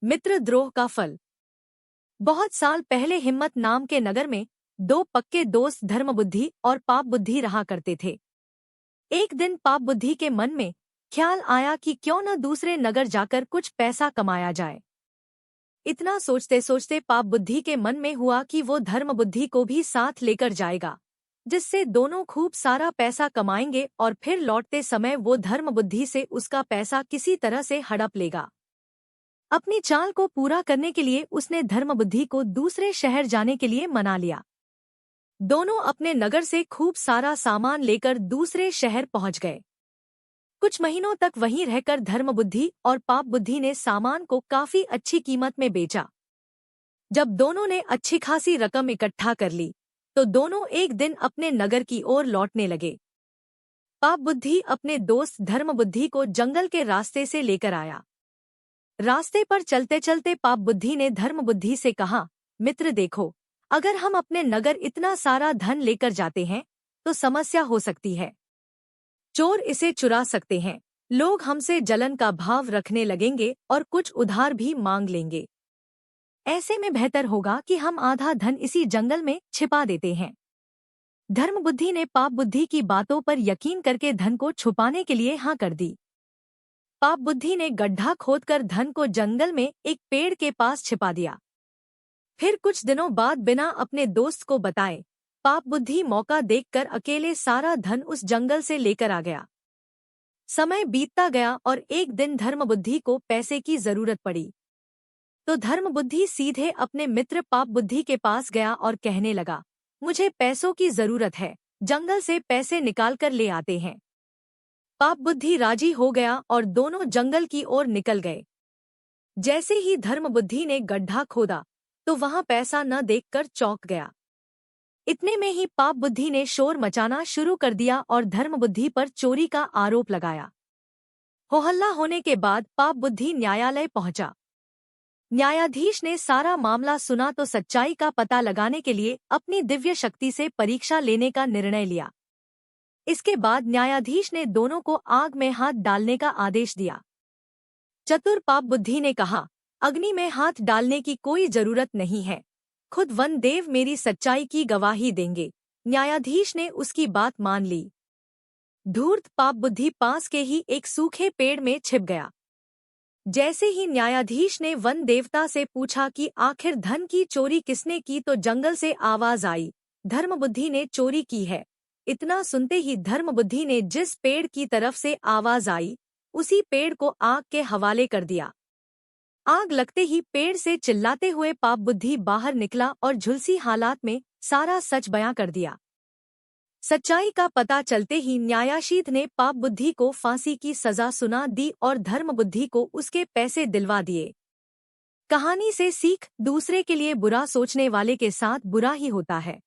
मित्रद्रोह का फल। बहुत साल पहले हिम्मत नाम के नगर में दो पक्के दोस्त धर्मबुद्धि और पाप बुद्धि रहा करते थे। एक दिन पाप बुद्धि के मन में ख्याल आया कि क्यों न दूसरे नगर जाकर कुछ पैसा कमाया जाए। इतना सोचते सोचते पाप बुद्धि के मन में हुआ कि वो धर्म बुद्धि को भी साथ लेकर जाएगा, जिससे दोनों खूब सारा पैसा कमाएंगे और फिर लौटते समय वो धर्म बुद्धि से उसका पैसा किसी तरह से हड़प लेगा। अपनी चाल को पूरा करने के लिए उसने धर्म बुद्धि को दूसरे शहर जाने के लिए मना लिया। दोनों अपने नगर से खूब सारा सामान लेकर दूसरे शहर पहुंच गए। कुछ महीनों तक वहीं रहकर धर्म बुद्धि और पाप बुद्धि ने सामान को काफी अच्छी कीमत में बेचा। जब दोनों ने अच्छी खासी रकम इकट्ठा कर ली तो दोनों एक दिन अपने नगर की ओर लौटने लगे। पाप बुद्धि अपने दोस्त धर्म बुद्धि को जंगल के रास्ते से लेकर आया। रास्ते पर चलते चलते पाप बुद्धि ने धर्म बुद्धि से कहा, मित्र देखो, अगर हम अपने नगर इतना सारा धन लेकर जाते हैं तो समस्या हो सकती है। चोर इसे चुरा सकते हैं, लोग हमसे जलन का भाव रखने लगेंगे और कुछ उधार भी मांग लेंगे। ऐसे में बेहतर होगा कि हम आधा धन इसी जंगल में छिपा देते हैं। धर्म बुद्धि ने पाप बुद्धि की बातों पर यकीन करके धन को छुपाने के लिए हाँ कर दी। पाप बुद्धि ने गड्ढा खोदकर धन को जंगल में एक पेड़ के पास छिपा दिया। फिर कुछ दिनों बाद बिना अपने दोस्त को बताए पाप बुद्धि मौका देखकर अकेले सारा धन उस जंगल से लेकर आ गया। समय बीतता गया और एक दिन धर्म बुद्धि को पैसे की जरूरत पड़ी तो धर्म बुद्धि सीधे अपने मित्र पाप बुद्धि के पास गया और कहने लगा, मुझे पैसों की जरूरत है, जंगल से पैसे निकाल कर ले आते हैं। पाप बुद्धि राजी हो गया और दोनों जंगल की ओर निकल गए। जैसे ही धर्म बुद्धि ने गड्ढा खोदा तो वहां पैसा न देखकर चौंक गया। इतने में ही पाप बुद्धि ने शोर मचाना शुरू कर दिया और धर्म बुद्धि पर चोरी का आरोप लगाया। हो-हल्ला होने के बाद पाप बुद्धि न्यायालय पहुंचा। न्यायाधीश ने सारा मामला सुना तो सच्चाई का पता लगाने के लिए अपनी दिव्य शक्ति से परीक्षा लेने का निर्णय लिया। इसके बाद न्यायाधीश ने दोनों को आग में हाथ डालने का आदेश दिया। चतुर पाप बुद्धि ने कहा, अग्नि में हाथ डालने की कोई जरूरत नहीं है, खुद वन देव मेरी सच्चाई की गवाही देंगे। न्यायाधीश ने उसकी बात मान ली। धूर्त पाप बुद्धि पास के ही एक सूखे पेड़ में छिप गया। जैसे ही न्यायाधीश ने वन देवता से पूछा कि आखिर धन की चोरी किसने की तो जंगल से आवाज आई, धर्म बुद्धि ने चोरी की है। इतना सुनते ही धर्म बुद्धि ने जिस पेड़ की तरफ से आवाज आई उसी पेड़ को आग के हवाले कर दिया। आग लगते ही पेड़ से चिल्लाते हुए पाप बुद्धि बाहर निकला और झुलसी हालात में सारा सच बयां कर दिया। सच्चाई का पता चलते ही न्यायाधीश ने पाप बुद्धि को फांसी की सजा सुना दी और धर्म बुद्धि को उसके पैसे दिलवा दिए। कहानी से सीख, दूसरे के लिए बुरा सोचने वाले के साथ बुरा ही होता है।